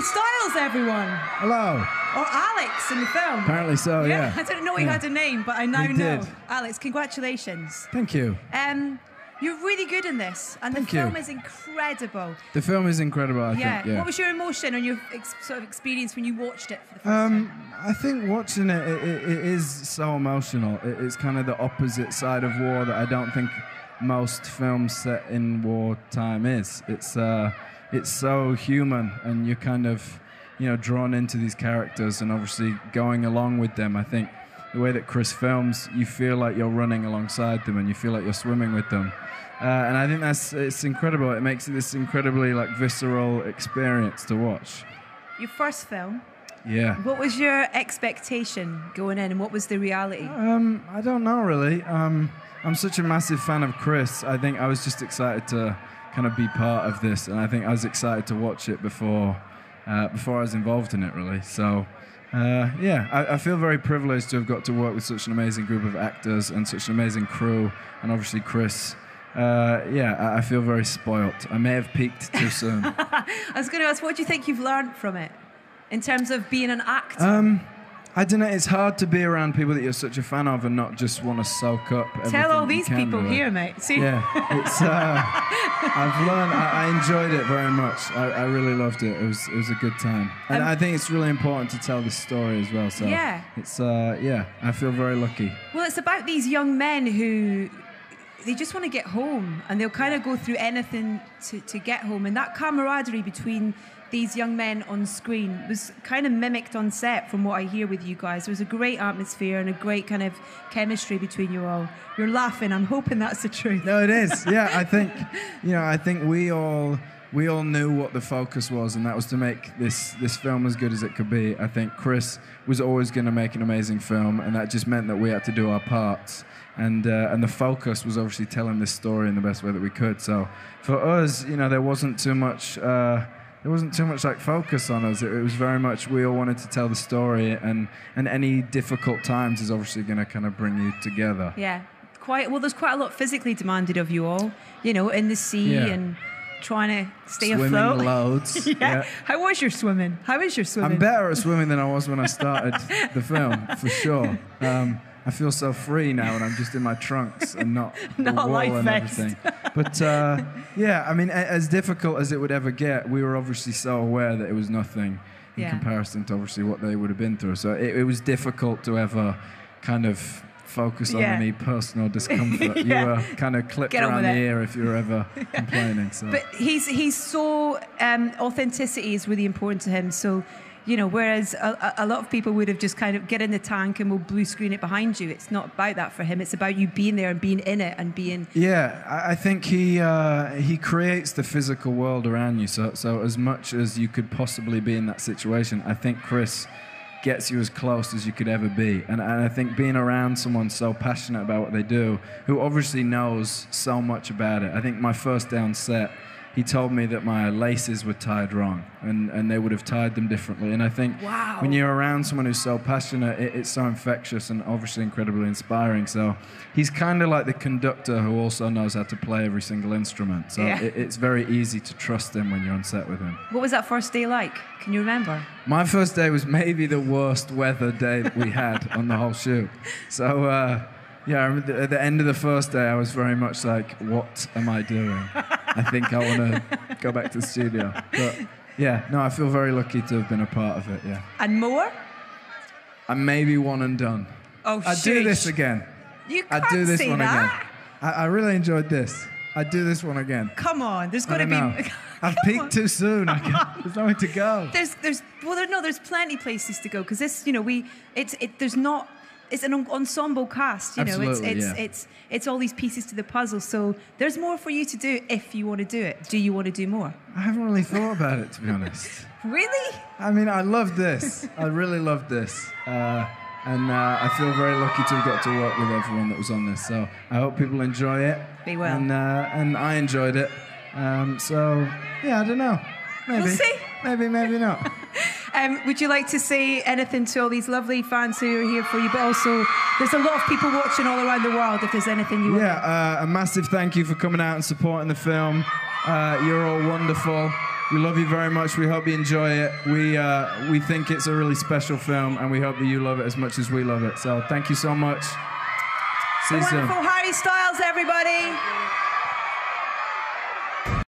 Styles, everyone. Hello. Or Alex in the film. Apparently so, yeah. I didn't know he had a name, but I now He know. did. Alex, congratulations. Thank you. You're really good in this, and Thank the film you. is incredible. The film is incredible, I think. Yeah. What was your emotion and your sort of experience when you watched it for the first time? I think watching it is so emotional. It's kind of the opposite side of war that I don't think most films set in wartime is. It's so human, and you're kind of, drawn into these characters and obviously going along with them. I think the way that Chris films, you feel like you're running alongside them and you feel like you're swimming with them. And I think it's incredible. It makes it this incredibly visceral experience to watch. Your first film. Yeah. What was your expectation going in, and what was the reality? I don't know really. I'm such a massive fan of Chris. I think I was just excited to kind of be part of this, and I think I was excited to watch it before I was involved in it really. So. I feel very privileged to have got to work with such an amazing group of actors and such an amazing crew, and obviously Chris. I feel very spoilt. I may have peaked too soon. I was going to ask, what do you think you've learned from it in terms of being an actor? I don't know. It's hard to be around people that you're such a fan of and not just want to soak up everything. Tell all these you can, people really. here, mate. See? Yeah, it's. I've learned. I enjoyed it very much. I really loved it. It was a good time, and I think it's really important to tell this story as well. So yeah, it's. I feel very lucky. Well, it's about these young men who. They just want to get home, and they'll kind of go through anything to get home. And that camaraderie between these young men on screen was kind of mimicked on set from what I hear with you guys. There was a great atmosphere and a great kind of chemistry between you all. You're laughing. I'm hoping that's the truth. No, it is. Yeah, I think, I think we all knew what the focus was, and that was to make this film as good as it could be. I think Chris was always going to make an amazing film, and that just meant that we had to do our parts. And the focus was obviously telling this story in the best way that we could. So for us, there wasn't too much focus on us. It was very much we all wanted to tell the story, and any difficult times is obviously going to kind of bring you together. Yeah, there's quite a lot physically demanded of you all. In the sea and trying to stay afloat. Swimming loads. Yeah. How was your swimming? How is your swimming? I'm better at swimming than I was when I started the film, for sure. I feel so free now when I'm just in my trunks and not the wall and everything. But I mean, as difficult as it would ever get, we were obviously so aware that it was nothing in comparison to obviously what they would have been through. So it was difficult to ever kind of focus on any personal discomfort. You were kind of clipped around the ear if you were ever complaining. So. But he's so authenticity is really important to him. So. Whereas a lot of people would have just kind of get in the tank and we'll blue screen it behind you. It's not about that for him. It's about you being there and being in it and being... Yeah, I think he creates the physical world around you. So as much as you could possibly be in that situation, I think Chris gets you as close as you could ever be. And I think being around someone so passionate about what they do, who obviously knows so much about it. I think my first day on set, he told me that my laces were tied wrong, and they would have tied them differently. And I think when you're around someone who's so passionate, it's so infectious and obviously incredibly inspiring. So he's kind of like the conductor who also knows how to play every single instrument. So it's very easy to trust him when you're on set with him. What was that first day like? Can you remember? My first day was maybe the worst weather day that we had on the whole shoot. So... I remember at the end of the first day, I was very much like, what am I doing? I think I want to go back to the studio. But I feel very lucky to have been a part of it, yeah. And more? I'm maybe one and done. Oh, I'd do this again. You can't I'd do this say one that. again. I really enjoyed this. I'd do this one again. Come on, there's got to be... I've peaked too soon. There's nowhere to go. There's plenty places to go, because this, it's an ensemble cast, Absolutely, it's all these pieces to the puzzle. So there's more for you to do if you want to do it. Do you want to do more? I haven't really thought about it, to be honest. Really? I mean, I loved this. I really loved this. And I feel very lucky to have got to work with everyone that was on this. So I hope people enjoy it. They will. And I enjoyed it. I don't know. Maybe. We'll see. Maybe not. Would you like to say anything to all these lovely fans who are here for you? But also, there's a lot of people watching all around the world, if there's anything you want. Yeah, a massive thank you for coming out and supporting the film. You're all wonderful. We love you very much. We hope you enjoy it. We think it's a really special film, and we hope that you love it as much as we love it. So thank you so much. See you soon. Wonderful Harry Styles, everybody.